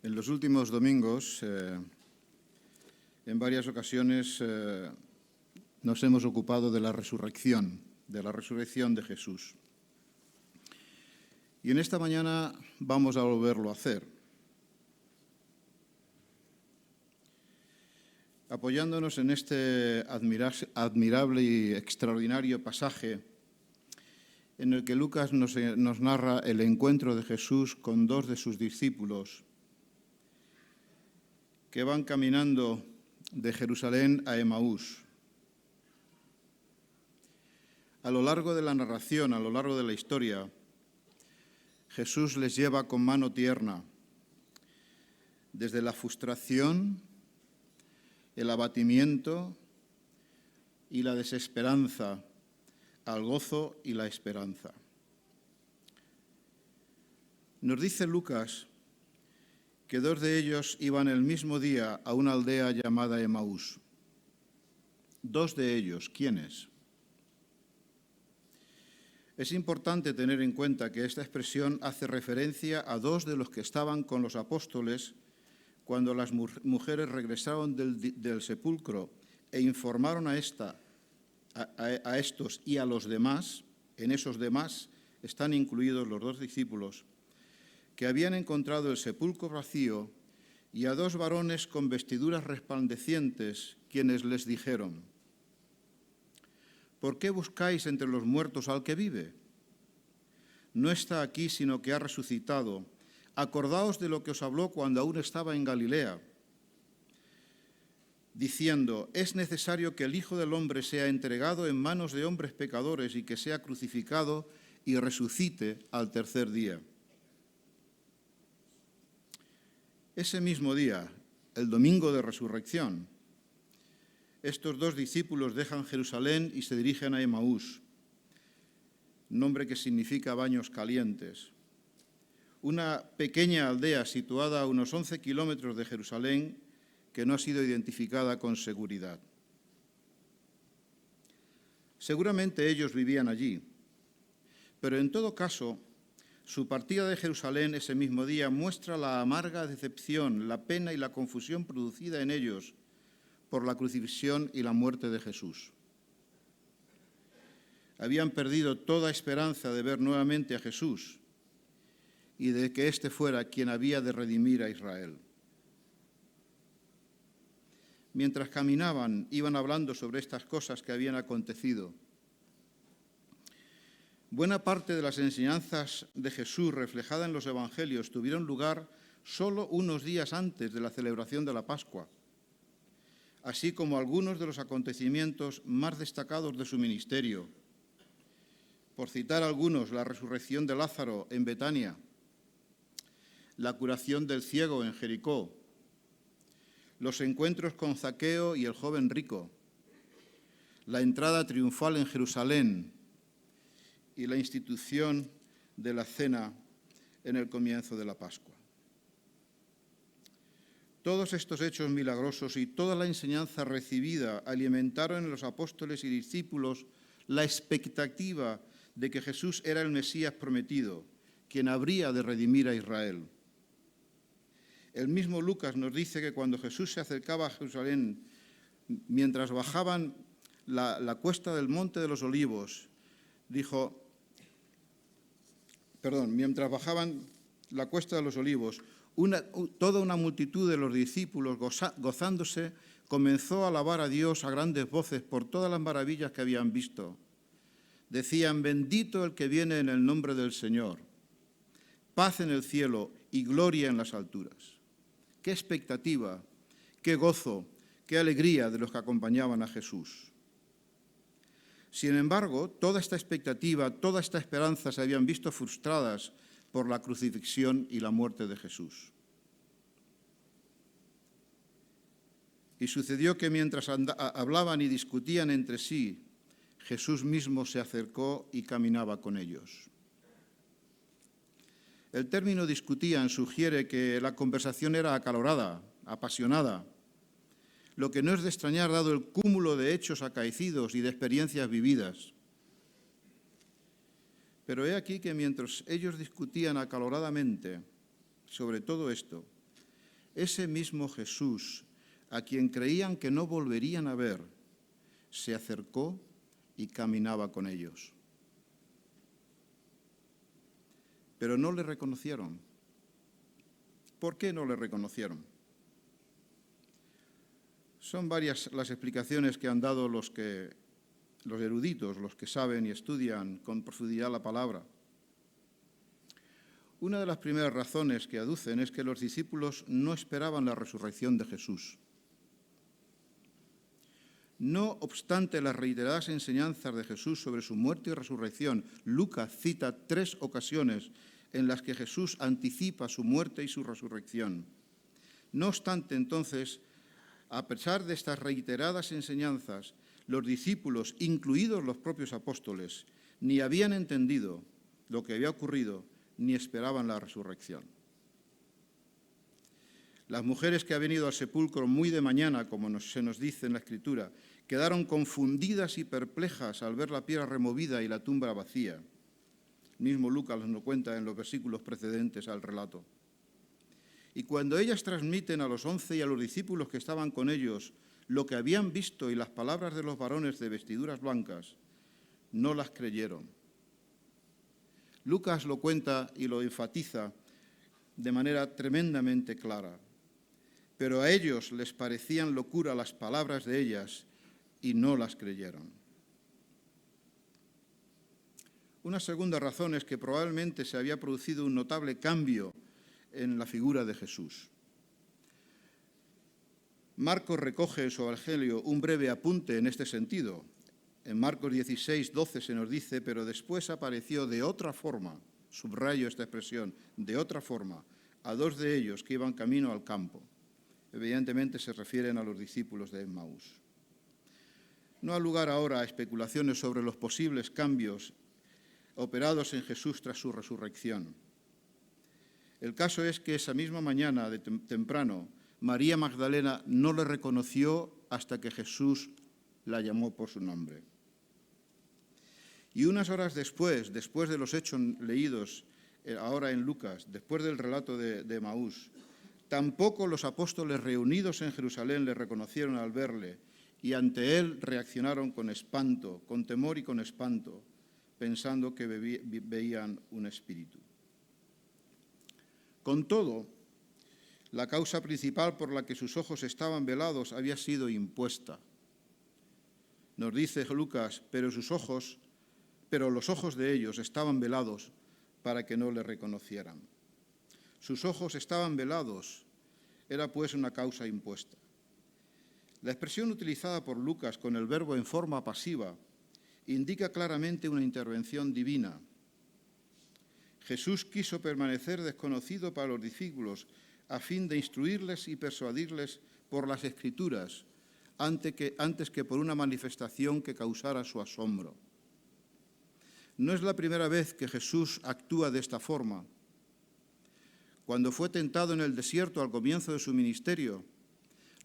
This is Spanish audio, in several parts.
En los últimos domingos, en varias ocasiones, nos hemos ocupado de la resurrección de Jesús. Y en esta mañana vamos a volverlo a hacer, apoyándonos en este admirable y extraordinario pasaje en el que Lucas nos narra el encuentro de Jesús con dos de sus discípulos que van caminando de Jerusalén a Emaús. A lo largo de la narración, a lo largo de la historia, Jesús les lleva con mano tierna desde la frustración, el abatimiento y la desesperanza al gozo y la esperanza. Nos dice Lucas que dos de ellos iban el mismo día a una aldea llamada Emaús. Dos de ellos, ¿quiénes? Es importante tener en cuenta que esta expresión hace referencia a dos de los que estaban con los apóstoles cuando las mujeres regresaron del sepulcro e informaron a estos y a los demás. En esos demás están incluidos los dos discípulos, que habían encontrado el sepulcro vacío, y a dos varones con vestiduras resplandecientes, quienes les dijeron: ¿por qué buscáis entre los muertos al que vive? No está aquí, sino que ha resucitado. Acordaos de lo que os habló cuando aún estaba en Galilea, diciendo: es necesario que el Hijo del Hombre sea entregado en manos de hombres pecadores y que sea crucificado y resucite al tercer día. Ese mismo día, el domingo de resurrección, estos dos discípulos dejan Jerusalén y se dirigen a Emaús, nombre que significa baños calientes, una pequeña aldea situada a unos 11 kilómetros de Jerusalén que no ha sido identificada con seguridad. Seguramente ellos vivían allí, pero en todo caso, su partida de Jerusalén ese mismo día muestra la amarga decepción, la pena y la confusión producida en ellos por la crucifixión y la muerte de Jesús. Habían perdido toda esperanza de ver nuevamente a Jesús y de que éste fuera quien había de redimir a Israel. Mientras caminaban, iban hablando sobre estas cosas que habían acontecido. Buena parte de las enseñanzas de Jesús reflejadas en los evangelios tuvieron lugar solo unos días antes de la celebración de la Pascua, así como algunos de los acontecimientos más destacados de su ministerio. Por citar algunos, la resurrección de Lázaro en Betania, la curación del ciego en Jericó, los encuentros con Zaqueo y el joven rico, la entrada triunfal en Jerusalén y la institución de la cena en el comienzo de la Pascua. Todos estos hechos milagrosos y toda la enseñanza recibida alimentaron en los apóstoles y discípulos la expectativa de que Jesús era el Mesías prometido, quien habría de redimir a Israel. El mismo Lucas nos dice que cuando Jesús se acercaba a Jerusalén, mientras bajaban la cuesta del Monte de los Olivos, mientras bajaban la cuesta de los Olivos, toda una multitud de los discípulos, gozándose, comenzó a alabar a Dios a grandes voces por todas las maravillas que habían visto. Decían: bendito el que viene en el nombre del Señor, paz en el cielo y gloria en las alturas. Qué expectativa, qué gozo, qué alegría de los que acompañaban a Jesús. Sin embargo, toda esta expectativa, toda esta esperanza se habían visto frustradas por la crucifixión y la muerte de Jesús. Y sucedió que mientras hablaban y discutían entre sí, Jesús mismo se acercó y caminaba con ellos. El término discutían sugiere que la conversación era acalorada, apasionada, lo que no es de extrañar dado el cúmulo de hechos acaecidos y de experiencias vividas. Pero he aquí que mientras ellos discutían acaloradamente sobre todo esto, ese mismo Jesús, a quien creían que no volverían a ver, se acercó y caminaba con ellos. Pero no le reconocieron. ¿Por qué no le reconocieron? Son varias las explicaciones que han dado los eruditos, los que saben y estudian con profundidad la palabra. Una de las primeras razones que aducen es que los discípulos no esperaban la resurrección de Jesús. No obstante las reiteradas enseñanzas de Jesús sobre su muerte y resurrección, Lucas cita 3 ocasiones en las que Jesús anticipa su muerte y su resurrección. No obstante, entonces, a pesar de estas reiteradas enseñanzas, los discípulos, incluidos los propios apóstoles, ni habían entendido lo que había ocurrido, ni esperaban la resurrección. Las mujeres que habían ido al sepulcro muy de mañana, como se nos dice en la Escritura, quedaron confundidas y perplejas al ver la piedra removida y la tumba vacía. El mismo Lucas nos lo cuenta en los versículos precedentes al relato. Y cuando ellas transmiten a los 11 y a los discípulos que estaban con ellos lo que habían visto y las palabras de los varones de vestiduras blancas, no las creyeron. Lucas lo cuenta y lo enfatiza de manera tremendamente clara. Pero a ellos les parecían locura las palabras de ellas y no las creyeron. Una segunda razón es que probablemente se había producido un notable cambio en la figura de Jesús. Marcos recoge en su Evangelio un breve apunte en este sentido. En Marcos 16, 12 se nos dice, pero después apareció de otra forma, subrayo esta expresión, de otra forma, a 2 de ellos que iban camino al campo. Evidentemente se refieren a los discípulos de Emmaús. No ha lugar ahora a especulaciones sobre los posibles cambios operados en Jesús tras su resurrección. El caso es que esa misma mañana, de temprano, María Magdalena no le reconoció hasta que Jesús la llamó por su nombre. Y unas horas después de los hechos leídos ahora en Lucas, después del relato de Emmaús, tampoco los apóstoles reunidos en Jerusalén le reconocieron al verle y ante él reaccionaron con espanto, con temor y con espanto, pensando que veían un espíritu. Con todo, la causa principal por la que sus ojos estaban velados había sido impuesta. Nos dice Lucas, pero los ojos de ellos estaban velados para que no le reconocieran. Sus ojos estaban velados, era pues una causa impuesta. La expresión utilizada por Lucas con el verbo en forma pasiva indica claramente una intervención divina. Jesús quiso permanecer desconocido para los discípulos a fin de instruirles y persuadirles por las Escrituras antes que por una manifestación que causara su asombro. No es la primera vez que Jesús actúa de esta forma. Cuando fue tentado en el desierto al comienzo de su ministerio,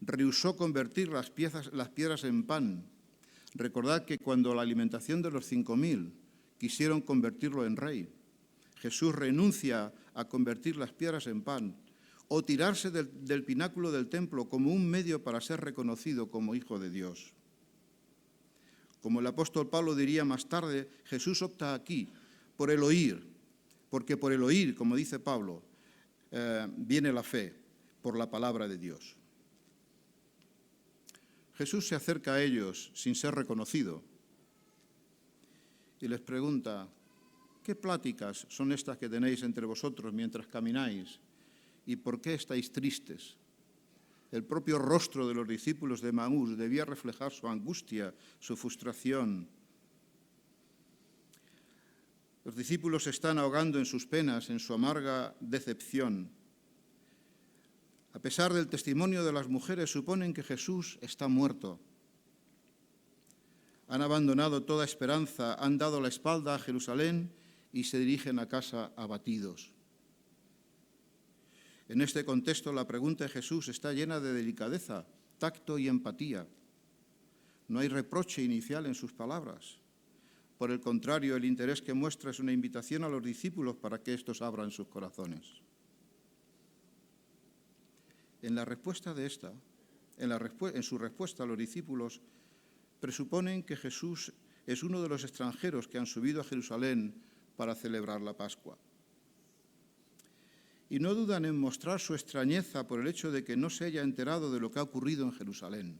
rehusó convertir las piedras en pan. Recordad que cuando la alimentación de los 5.000 quisieron convertirlo en rey, Jesús renuncia a convertir las piedras en pan o tirarse del pináculo del templo como un medio para ser reconocido como Hijo de Dios. Como el apóstol Pablo diría más tarde, Jesús opta aquí por el oír, porque por el oír, como dice Pablo, viene la fe, por la palabra de Dios. Jesús se acerca a ellos sin ser reconocido y les pregunta, ¿qué pláticas son estas que tenéis entre vosotros mientras camináis? ¿Y por qué estáis tristes? El propio rostro de los discípulos de Emmaús debía reflejar su angustia, su frustración. Los discípulos se están ahogando en sus penas, en su amarga decepción. A pesar del testimonio de las mujeres, suponen que Jesús está muerto. Han abandonado toda esperanza, han dado la espalda a Jerusalén y se dirigen a casa abatidos. En este contexto, la pregunta de Jesús está llena de delicadeza, tacto y empatía. No hay reproche inicial en sus palabras. Por el contrario, el interés que muestra es una invitación a los discípulos para que éstos abran sus corazones. En la respuesta de esta, en su respuesta, los discípulos presuponen que Jesús es uno de los extranjeros que han subido a Jerusalén para celebrar la Pascua. Y no dudan en mostrar su extrañeza por el hecho de que no se haya enterado de lo que ha ocurrido en Jerusalén.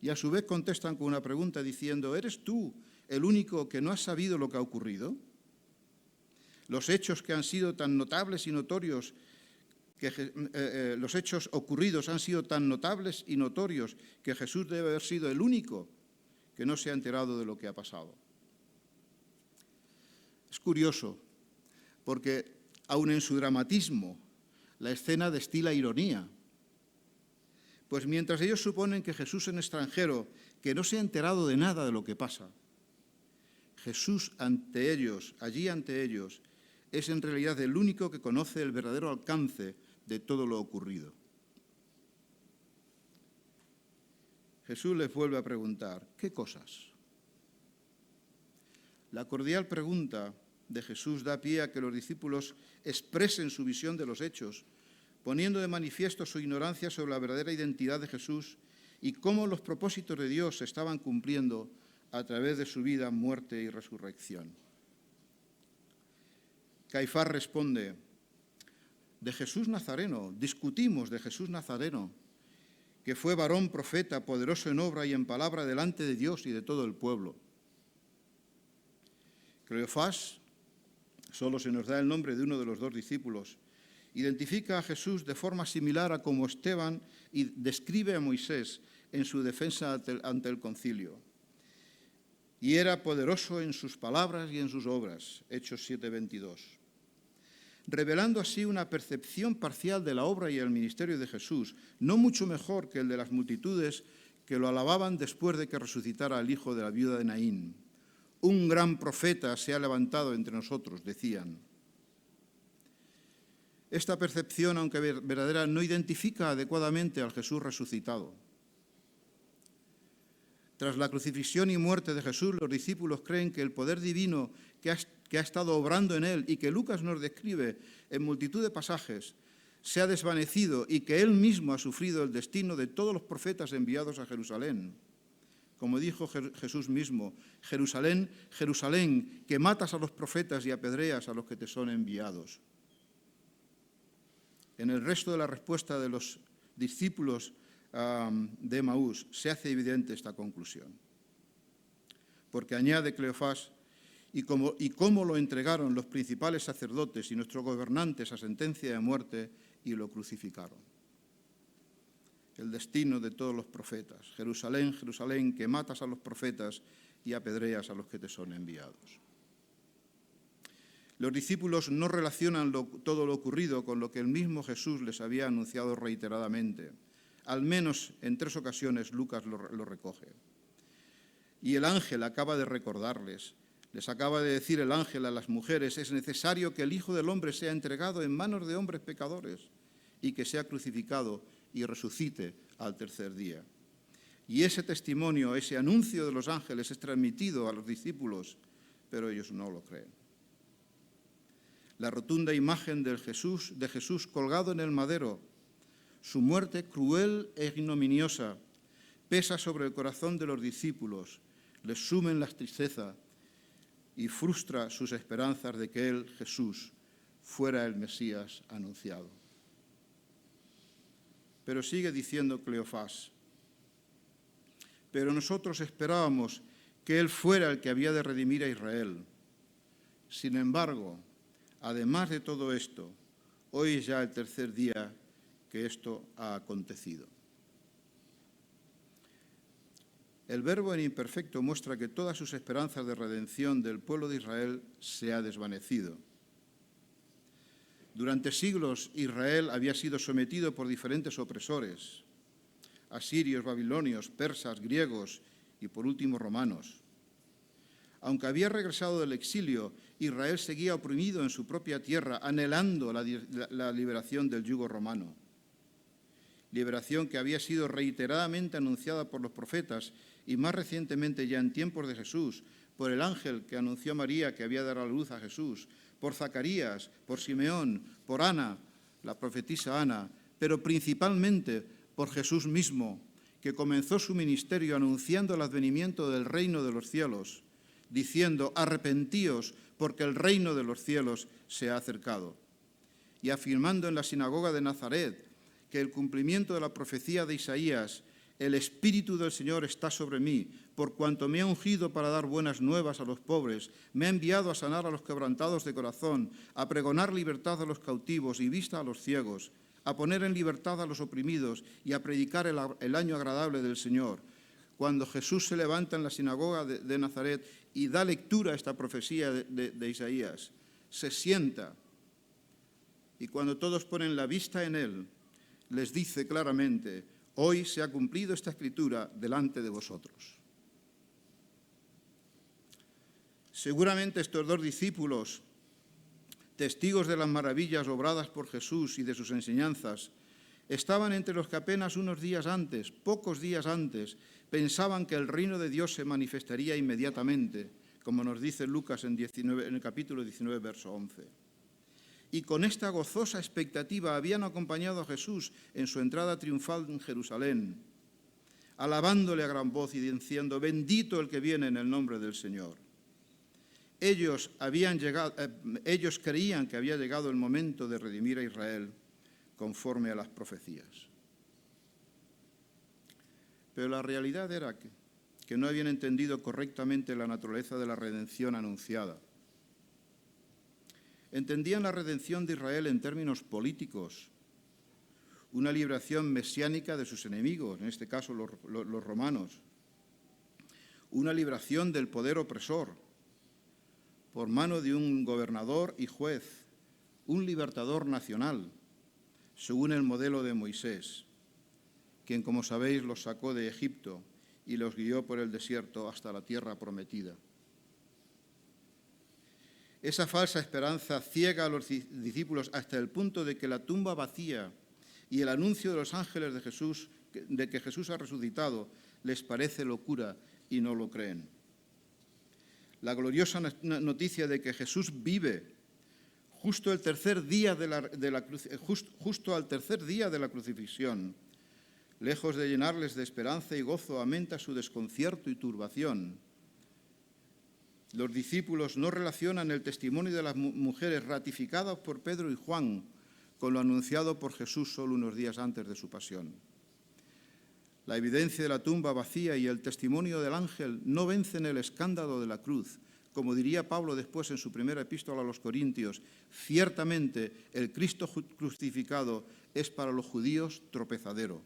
Y a su vez contestan con una pregunta diciendo: ¿eres tú el único que no has sabido lo que ha ocurrido? Los hechos que han sido tan notables y notorios, los hechos ocurridos han sido tan notables y notorios que Jesús debe haber sido el único que no se ha enterado de lo que ha pasado. Es curioso, porque aun en su dramatismo, la escena destila ironía. Pues mientras ellos suponen que Jesús es un extranjero que no se ha enterado de nada de lo que pasa, Jesús ante ellos, allí ante ellos, es en realidad el único que conoce el verdadero alcance de todo lo ocurrido. Jesús les vuelve a preguntar: ¿qué cosas? La cordial pregunta de Jesús da pie a que los discípulos expresen su visión de los hechos, poniendo de manifiesto su ignorancia sobre la verdadera identidad de Jesús y cómo los propósitos de Dios se estaban cumpliendo a través de su vida, muerte y resurrección. Caifás responde: de Jesús Nazareno, discutimos de Jesús Nazareno, que fue varón profeta, poderoso en obra y en palabra delante de Dios y de todo el pueblo. Cleofás, solo se nos da el nombre de uno de los dos discípulos, identifica a Jesús de forma similar a como Esteban y describe a Moisés en su defensa ante el concilio. Y era poderoso en sus palabras y en sus obras, Hechos 7:22. Revelando así una percepción parcial de la obra y el ministerio de Jesús, no mucho mejor que el de las multitudes que lo alababan después de que resucitara al hijo de la viuda de Naín. Un gran profeta se ha levantado entre nosotros, decían. Esta percepción, aunque verdadera, no identifica adecuadamente al Jesús resucitado. Tras la crucifixión y muerte de Jesús, los discípulos creen que el poder divino que ha estado obrando en él y que Lucas nos describe en multitud de pasajes, se ha desvanecido y que él mismo ha sufrido el destino de todos los profetas enviados a Jerusalén. Como dijo Jesús mismo: Jerusalén, Jerusalén, que matas a los profetas y apedreas a los que te son enviados. En el resto de la respuesta de los discípulos de Emaús se hace evidente esta conclusión. Porque añade Cleofás: y cómo lo entregaron los principales sacerdotes y nuestros gobernantes a sentencia de muerte y lo crucificaron. El destino de todos los profetas: Jerusalén, Jerusalén, que matas a los profetas y apedreas a los que te son enviados. Los discípulos no relacionan todo lo ocurrido con lo que el mismo Jesús les había anunciado reiteradamente. Al menos en 3 ocasiones Lucas lo recoge. Y el ángel acaba de recordarles, les acaba de decir el ángel a las mujeres: es necesario que el Hijo del Hombre sea entregado en manos de hombres pecadores y que sea crucificado y resucite al tercer día. Y ese testimonio, ese anuncio de los ángeles es transmitido a los discípulos, pero ellos no lo creen. La rotunda imagen de Jesús colgado en el madero, su muerte cruel e ignominiosa, pesa sobre el corazón de los discípulos, les sumen la tristeza y frustra sus esperanzas de que él, Jesús, fuera el Mesías anunciado. Pero sigue diciendo Cleofás: pero nosotros esperábamos que él fuera el que había de redimir a Israel. Sin embargo, además de todo esto, hoy es ya el tercer día que esto ha acontecido. El verbo en imperfecto muestra que todas sus esperanzas de redención del pueblo de Israel se ha desvanecido. Durante siglos Israel había sido sometido por diferentes opresores: asirios, babilonios, persas, griegos y por último romanos. Aunque había regresado del exilio, Israel seguía oprimido en su propia tierra, anhelando la liberación del yugo romano. Liberación que había sido reiteradamente anunciada por los profetas y más recientemente, ya en tiempos de Jesús, por el ángel que anunció a María que había de dar a luz a Jesús, por Zacarías, por Simeón, por Ana, la profetisa Ana, pero principalmente por Jesús mismo, que comenzó su ministerio anunciando el advenimiento del reino de los cielos, diciendo: arrepentíos, porque el reino de los cielos se ha acercado. Y afirmando en la sinagoga de Nazaret que el cumplimiento de la profecía de Isaías: el Espíritu del Señor está sobre mí, por cuanto me ha ungido para dar buenas nuevas a los pobres, me ha enviado a sanar a los quebrantados de corazón, a pregonar libertad a los cautivos y vista a los ciegos, a poner en libertad a los oprimidos y a predicar el año agradable del Señor. Cuando Jesús se levanta en la sinagoga de Nazaret y da lectura a esta profecía de Isaías, se sienta, y cuando todos ponen la vista en él, les dice claramente: hoy se ha cumplido esta escritura delante de vosotros. Seguramente estos dos discípulos, testigos de las maravillas obradas por Jesús y de sus enseñanzas, estaban entre los que apenas unos días antes, pocos días antes, pensaban que el reino de Dios se manifestaría inmediatamente, como nos dice Lucas en el capítulo 19, verso 11. Y con esta gozosa expectativa habían acompañado a Jesús en su entrada triunfal en Jerusalén, alabándole a gran voz y diciendo: bendito el que viene en el nombre del Señor. Ellos creían que había llegado el momento de redimir a Israel conforme a las profecías. Pero la realidad era que no habían entendido correctamente la naturaleza de la redención anunciada. Entendían la redención de Israel en términos políticos, una liberación mesiánica de sus enemigos, en este caso los romanos, una liberación del poder opresor por mano de un gobernador y juez, un libertador nacional, según el modelo de Moisés, quien, como sabéis, los sacó de Egipto y los guió por el desierto hasta la tierra prometida. Esa falsa esperanza ciega a los discípulos hasta el punto de que la tumba vacía y el anuncio de los ángeles de que Jesús ha resucitado les parece locura y no lo creen. La gloriosa noticia de que Jesús vive justo al tercer día de la crucifixión, lejos de llenarles de esperanza y gozo, aumenta su desconcierto y turbación. Los discípulos no relacionan el testimonio de las mujeres ratificadas por Pedro y Juan con lo anunciado por Jesús solo unos días antes de su pasión. La evidencia de la tumba vacía y el testimonio del ángel no vencen el escándalo de la cruz. Como diría Pablo después en su primera epístola a los Corintios: ciertamente el Cristo crucificado es para los judíos tropezadero.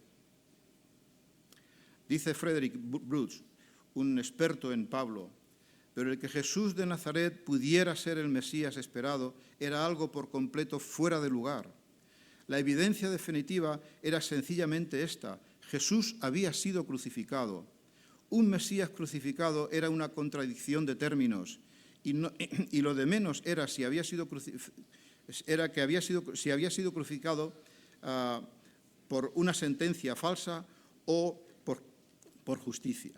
Dice Frederick Bruce, un experto en Pablo: pero el que Jesús de Nazaret pudiera ser el Mesías esperado era algo por completo fuera de lugar. La evidencia definitiva era sencillamente esta: Jesús había sido crucificado. Un Mesías crucificado era una contradicción de términos, y lo de menos era si había sido crucificado por una sentencia falsa o por justicia.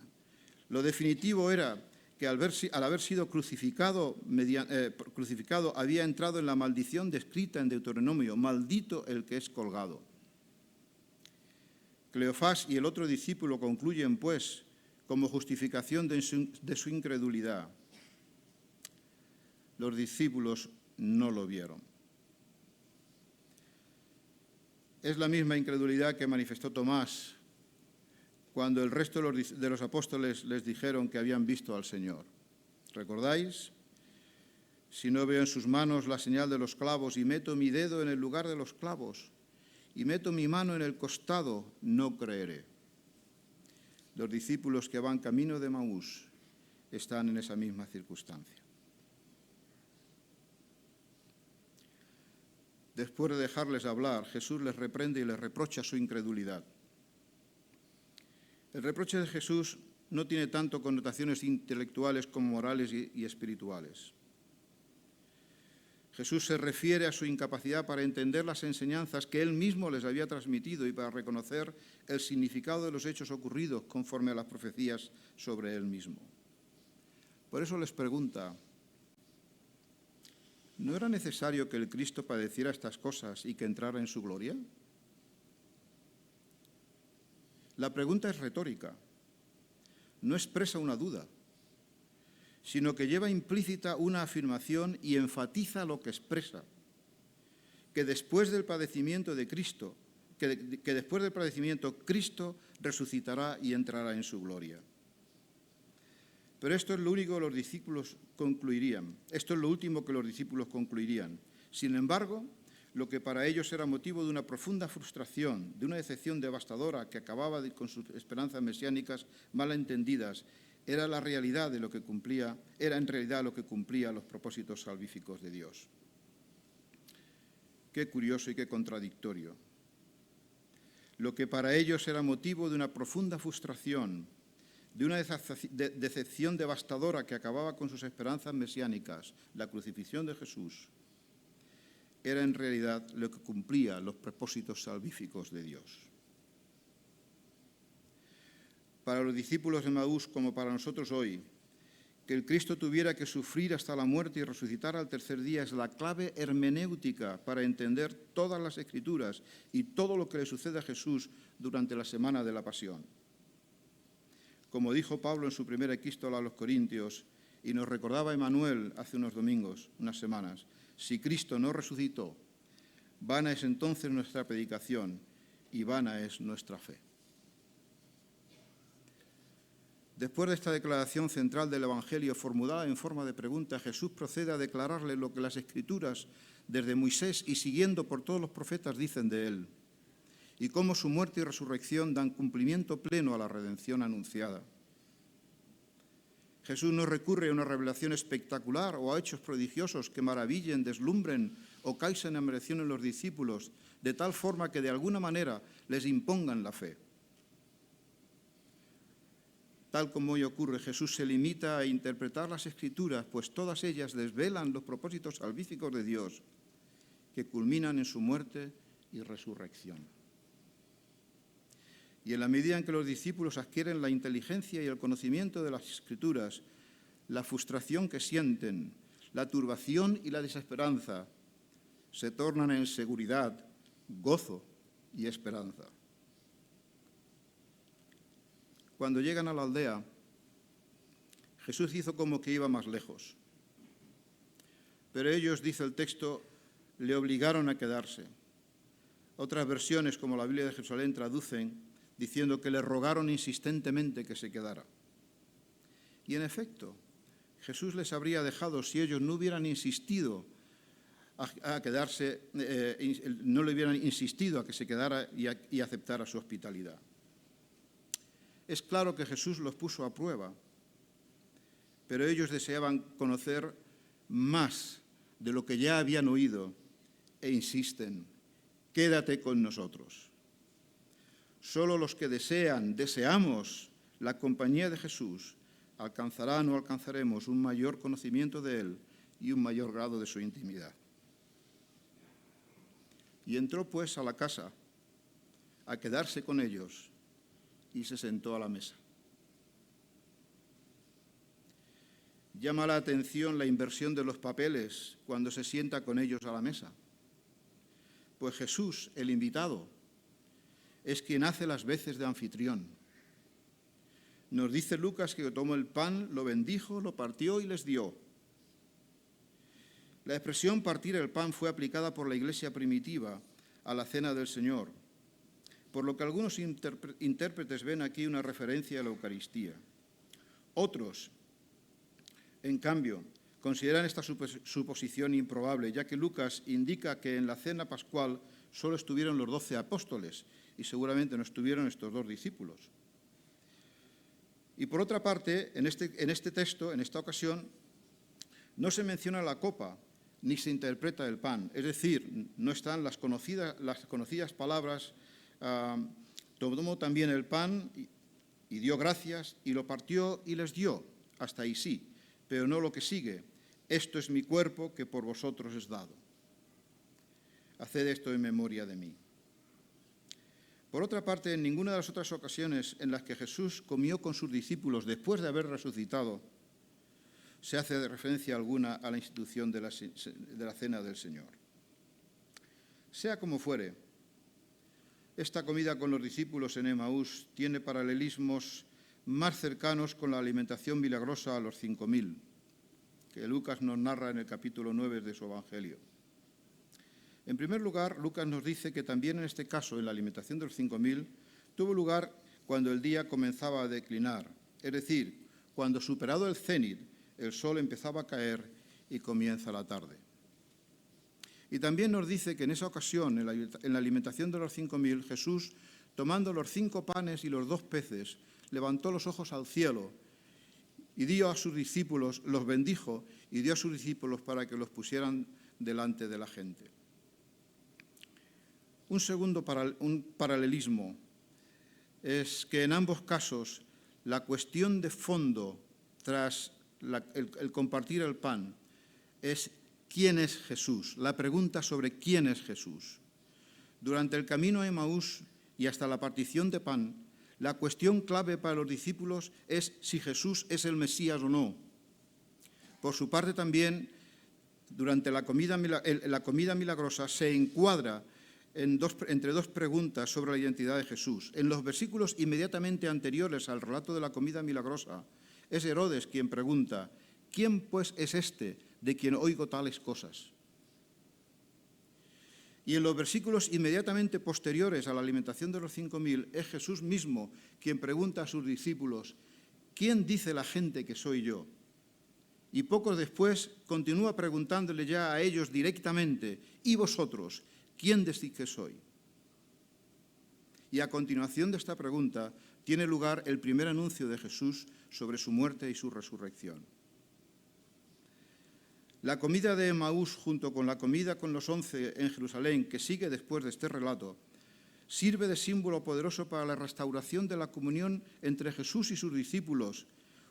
Lo definitivo era que al haber sido crucificado había entrado en la maldición descrita en Deuteronomio: maldito el que es colgado. Cleofás y el otro discípulo concluyen, pues, como justificación de su incredulidad: los discípulos no lo vieron. Es la misma incredulidad que manifestó Tomás cuando el resto de los apóstoles les dijeron que habían visto al Señor. ¿Recordáis? Si no veo en sus manos la señal de los clavos y meto mi dedo en el lugar de los clavos y meto mi mano en el costado, no creeré. Los discípulos que van camino de Emaús están en esa misma circunstancia. Después de dejarles hablar, Jesús les reprende y les reprocha su incredulidad. El reproche de Jesús no tiene tanto connotaciones intelectuales como morales y espirituales. Jesús se refiere a su incapacidad para entender las enseñanzas que él mismo les había transmitido y para reconocer el significado de los hechos ocurridos conforme a las profecías sobre él mismo. Por eso les pregunta: ¿no era necesario que el Cristo padeciera estas cosas y que entrara en su gloria? La pregunta es retórica, no expresa una duda, sino que lleva implícita una afirmación y enfatiza lo que expresa, que después del padecimiento de Cristo, que después del padecimiento Cristo resucitará y entrará en su gloria. Pero esto es lo único que los discípulos concluirían. Esto es lo último que los discípulos concluirían. Sin embargo, lo que para ellos era motivo de una profunda frustración, de una decepción devastadora que acababa con sus esperanzas mesiánicas mal entendidas, era en realidad lo que cumplía los propósitos salvíficos de Dios. Qué curioso y qué contradictorio. Lo que para ellos era motivo de una profunda frustración, de una decepción devastadora que acababa con sus esperanzas mesiánicas, la crucifixión de Jesús, era en realidad lo que cumplía los propósitos salvíficos de Dios. Para los discípulos de Emaús, como para nosotros hoy, que el Cristo tuviera que sufrir hasta la muerte y resucitar al tercer día es la clave hermenéutica para entender todas las Escrituras y todo lo que le sucede a Jesús durante la semana de la Pasión. Como dijo Pablo en su primera epístola a los Corintios, y nos recordaba Emanuel hace unos domingos, unas semanas, si Cristo no resucitó, vana es entonces nuestra predicación y vana es nuestra fe. Después de esta declaración central del Evangelio formulada en forma de pregunta, Jesús procede a declararle lo que las Escrituras, desde Moisés y siguiendo por todos los profetas, dicen de él, y cómo su muerte y resurrección dan cumplimiento pleno a la redención anunciada. Jesús no recurre a una revelación espectacular o a hechos prodigiosos que maravillen, deslumbren o causen admiración en los discípulos, de tal forma que de alguna manera les impongan la fe. Tal como hoy ocurre, Jesús se limita a interpretar las Escrituras, pues todas ellas desvelan los propósitos salvíficos de Dios, que culminan en su muerte y resurrección. Y en la medida en que los discípulos adquieren la inteligencia y el conocimiento de las Escrituras, la frustración que sienten, la turbación y la desesperanza se tornan en seguridad, gozo y esperanza. Cuando llegan a la aldea, Jesús hizo como que iba más lejos. Pero ellos, dice el texto, le obligaron a quedarse. Otras versiones, como la Biblia de Jerusalén, traducen diciendo que le rogaron insistentemente que se quedara. Y en efecto, Jesús les habría dejado si ellos no hubieran insistido a quedarse, no le hubieran insistido a que se quedara y aceptara su hospitalidad. Es claro que Jesús los puso a prueba, pero ellos deseaban conocer más de lo que ya habían oído e insisten, quédate con nosotros. Solo los que deseamos la compañía de Jesús, alcanzarán o alcanzaremos un mayor conocimiento de Él y un mayor grado de su intimidad. Y entró pues a la casa a quedarse con ellos y se sentó a la mesa. Llama la atención la inversión de los papeles cuando se sienta con ellos a la mesa. Pues Jesús, el invitado, es quien hace las veces de anfitrión. Nos dice Lucas que tomó el pan, lo bendijo, lo partió y les dio. La expresión partir el pan fue aplicada por la Iglesia primitiva a la cena del Señor, por lo que algunos intérpretes ven aquí una referencia a la Eucaristía. Otros, en cambio, consideran esta suposición improbable, ya que Lucas indica que en la cena pascual solo estuvieron los 12 apóstoles y seguramente no estuvieron estos 2 discípulos. Y por otra parte, en este texto, en esta ocasión, no se menciona la copa ni se interpreta el pan, es decir, no están las conocidas palabras. Tomó también el pan y dio gracias y lo partió y les dio. Hasta ahí sí, pero no lo que sigue. Esto es mi cuerpo que por vosotros es dado. Haced esto en memoria de mí. Por otra parte, en ninguna de las otras ocasiones en las que Jesús comió con sus discípulos después de haber resucitado, se hace referencia alguna a la institución de la cena del Señor. Sea como fuere, Esta comida con los discípulos en Emaús tiene paralelismos más cercanos con la alimentación milagrosa a los 5.000, que Lucas nos narra en el capítulo 9 de su Evangelio. En primer lugar, Lucas nos dice que también en este caso, en la alimentación de los 5.000, tuvo lugar cuando el día comenzaba a declinar, es decir, cuando superado el cenit, el sol empezaba a caer y comienza la tarde. Y también nos dice que en esa ocasión, en la alimentación de los 5.000, Jesús, tomando los 5 panes y los 2 peces, levantó los ojos al cielo y dio a sus discípulos, los bendijo y dio a sus discípulos para que los pusieran delante de la gente. Un segundo paralelismo es que en ambos casos la cuestión de fondo tras el compartir el pan es ¿quién es Jesús? La pregunta sobre quién es Jesús. Durante el camino a Emaús y hasta la partición de pan, la cuestión clave para los discípulos es si Jesús es el Mesías o no. Por su parte también, durante la comida milagrosa se encuadra entre 2 preguntas sobre la identidad de Jesús. En los versículos inmediatamente anteriores al relato de la comida milagrosa, es Herodes quien pregunta, ¿quién pues es este de quien oigo tales cosas? Y en los versículos inmediatamente posteriores a la alimentación de los 5.000, es Jesús mismo quien pregunta a sus discípulos, ¿quién dice la gente que soy yo? Y poco después continúa preguntándole ya a ellos directamente, ¿y vosotros? ¿Quién decís que soy? Y a continuación de esta pregunta tiene lugar el primer anuncio de Jesús sobre su muerte y su resurrección. La comida de Emaús, junto con la comida con los 11 en Jerusalén, que sigue después de este relato, sirve de símbolo poderoso para la restauración de la comunión entre Jesús y sus discípulos,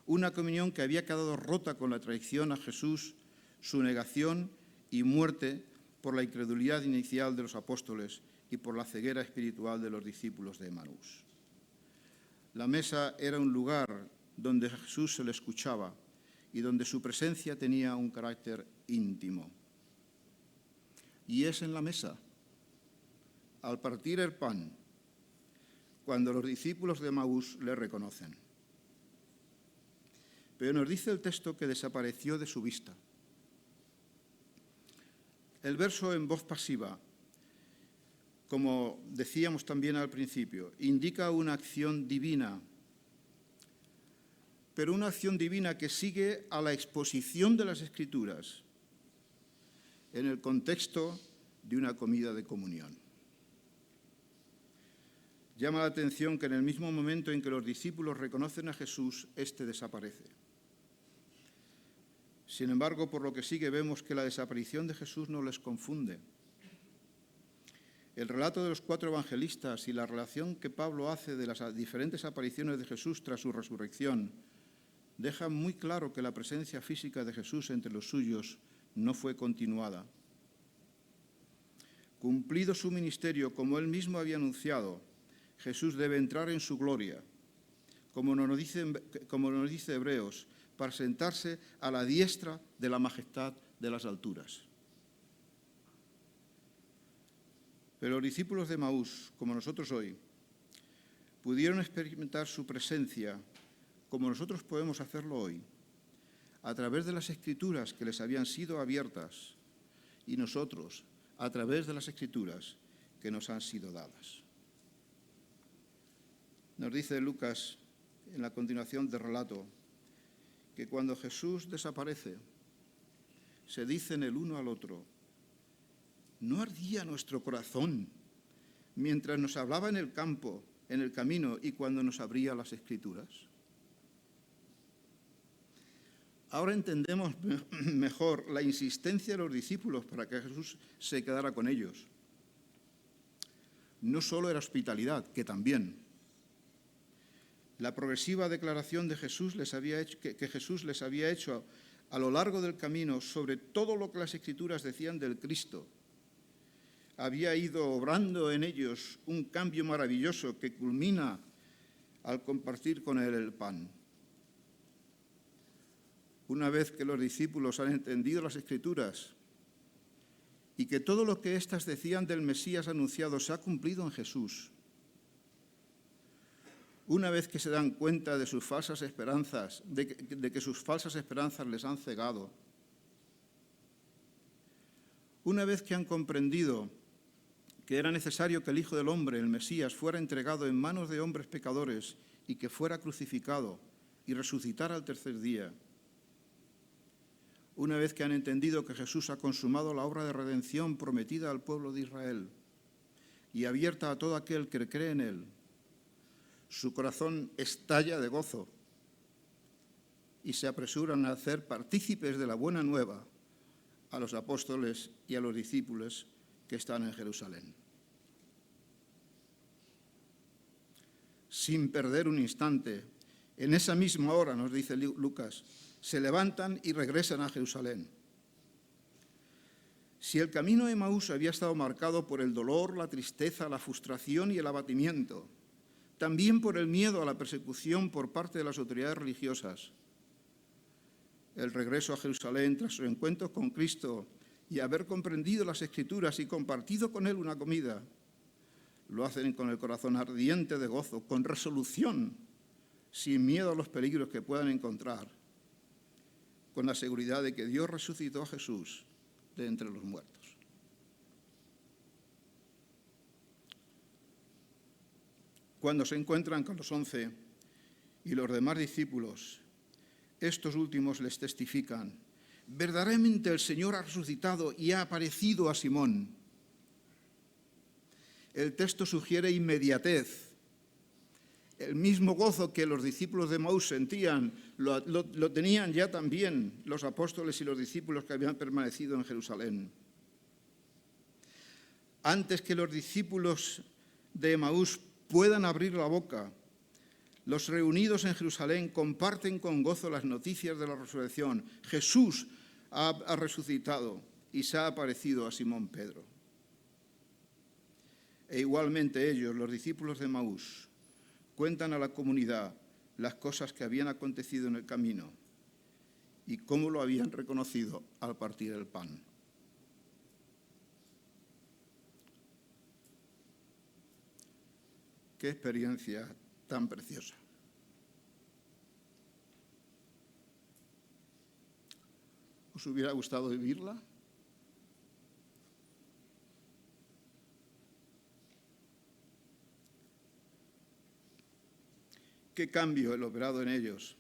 una comunión que había quedado rota con la traición a Jesús, su negación y muerte por la incredulidad inicial de los apóstoles y por la ceguera espiritual de los discípulos de Emaús. La mesa era un lugar donde a Jesús se le escuchaba y donde su presencia tenía un carácter íntimo. Y es en la mesa, al partir el pan, cuando los discípulos de Emaús le reconocen. Pero nos dice el texto que desapareció de su vista. El verso en voz pasiva, como decíamos también al principio, indica una acción divina, pero una acción divina que sigue a la exposición de las Escrituras en el contexto de una comida de comunión. Llama la atención que en el mismo momento en que los discípulos reconocen a Jesús, éste desaparece. Sin embargo, por lo que sigue, vemos que la desaparición de Jesús no les confunde. El relato de los 4 evangelistas y la relación que Pablo hace de las diferentes apariciones de Jesús tras su resurrección dejan muy claro que la presencia física de Jesús entre los suyos no fue continuada. Cumplido su ministerio, como él mismo había anunciado, Jesús debe entrar en su gloria, como nos dice Hebreos, para sentarse a la diestra de la majestad de las alturas. Pero los discípulos de Emaús, como nosotros hoy, pudieron experimentar su presencia, como nosotros podemos hacerlo hoy, a través de las Escrituras que les habían sido abiertas y nosotros a través de las Escrituras que nos han sido dadas. Nos dice Lucas en la continuación del relato que cuando Jesús desaparece, se dicen el uno al otro, ¿no ardía nuestro corazón mientras nos hablaba en el campo, en el camino y cuando nos abría las Escrituras? Ahora entendemos mejor la insistencia de los discípulos para que Jesús se quedara con ellos. No solo era hospitalidad, que también. La progresiva declaración de Jesús que Jesús les había hecho a lo largo del camino sobre todo lo que las Escrituras decían del Cristo, había ido obrando en ellos un cambio maravilloso que culmina al compartir con él el pan. Una vez que los discípulos han entendido las Escrituras y que todo lo que éstas decían del Mesías anunciado se ha cumplido en Jesús, una vez que se dan cuenta de sus falsas esperanzas, de que sus falsas esperanzas les han cegado, una vez que han comprendido que era necesario que el Hijo del Hombre, el Mesías, fuera entregado en manos de hombres pecadores y que fuera crucificado y resucitara al tercer día, una vez que han entendido que Jesús ha consumado la obra de redención prometida al pueblo de Israel y abierta a todo aquel que cree en él, su corazón estalla de gozo y se apresuran a hacer partícipes de la buena nueva a los apóstoles y a los discípulos que están en Jerusalén. Sin perder un instante, en esa misma hora, nos dice Lucas, se levantan y regresan a Jerusalén. Si el camino de Emaús había estado marcado por el dolor, la tristeza, la frustración y el abatimiento, también por el miedo a la persecución por parte de las autoridades religiosas, el regreso a Jerusalén tras su encuentro con Cristo y haber comprendido las Escrituras y compartido con Él una comida, lo hacen con el corazón ardiente de gozo, con resolución, sin miedo a los peligros que puedan encontrar, con la seguridad de que Dios resucitó a Jesús de entre los muertos. Cuando se encuentran con los 11 y los demás discípulos, estos últimos les testifican: verdaderamente el Señor ha resucitado y ha aparecido a Simón. El texto sugiere inmediatez. El mismo gozo que los discípulos de Emaús sentían, lo tenían ya también los apóstoles y los discípulos que habían permanecido en Jerusalén. Antes que los discípulos de Emaús puedan abrir la boca, los reunidos en Jerusalén comparten con gozo las noticias de la resurrección. Jesús ha resucitado y se ha aparecido a Simón Pedro. E igualmente ellos, los discípulos de Emaús, cuentan a la comunidad las cosas que habían acontecido en el camino y cómo lo habían reconocido al partir el pan. ¡Qué experiencia tan preciosa! ¿Os hubiera gustado vivirla? ¿Qué cambio el operado en ellos?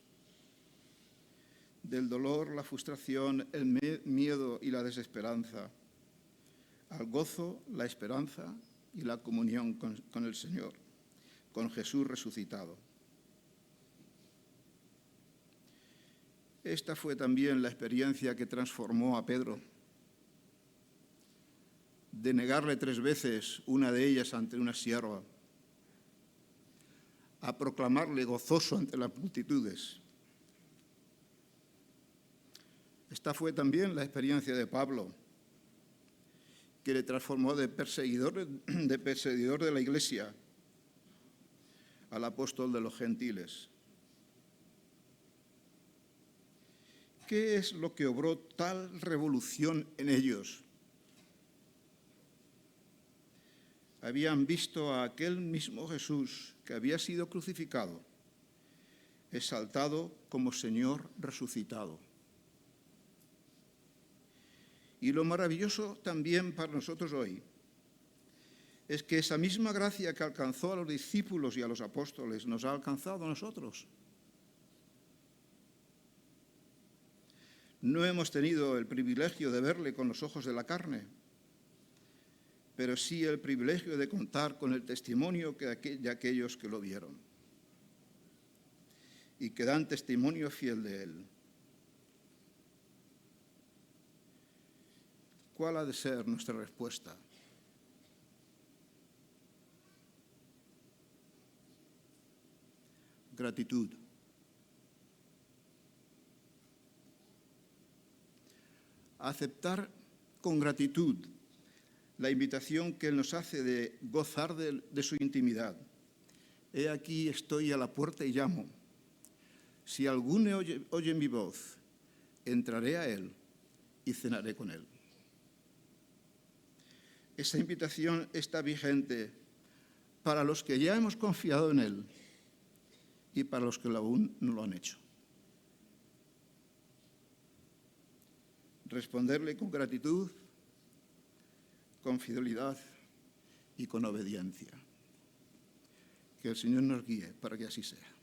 Del dolor, la frustración, el miedo y la desesperanza, al gozo, la esperanza y la comunión con el Señor, con Jesús resucitado. Esta fue también la experiencia que transformó a Pedro. De negarle 3 veces, una de ellas ante una sierva, a proclamarle gozoso ante las multitudes. Esta fue también la experiencia de Pablo, que le transformó de perseguidor de la Iglesia al apóstol de los gentiles. ¿Qué es lo que obró tal revolución en ellos? Habían visto a aquel mismo Jesús que había sido crucificado, exaltado como Señor resucitado. Y lo maravilloso también para nosotros hoy es que esa misma gracia que alcanzó a los discípulos y a los apóstoles nos ha alcanzado a nosotros. No hemos tenido el privilegio de verle con los ojos de la carne, pero sí el privilegio de contar con el testimonio de aquellos que lo vieron y que dan testimonio fiel de él. ¿Cuál ha de ser nuestra respuesta? Gratitud. Aceptar con gratitud la invitación que Él nos hace de gozar de su intimidad. He aquí, estoy a la puerta y llamo. Si alguno oye mi voz, entraré a Él y cenaré con Él. Esa invitación está vigente para los que ya hemos confiado en Él y para los que aún no lo han hecho. Responderle con gratitud, con fidelidad y con obediencia. Que el Señor nos guíe para que así sea.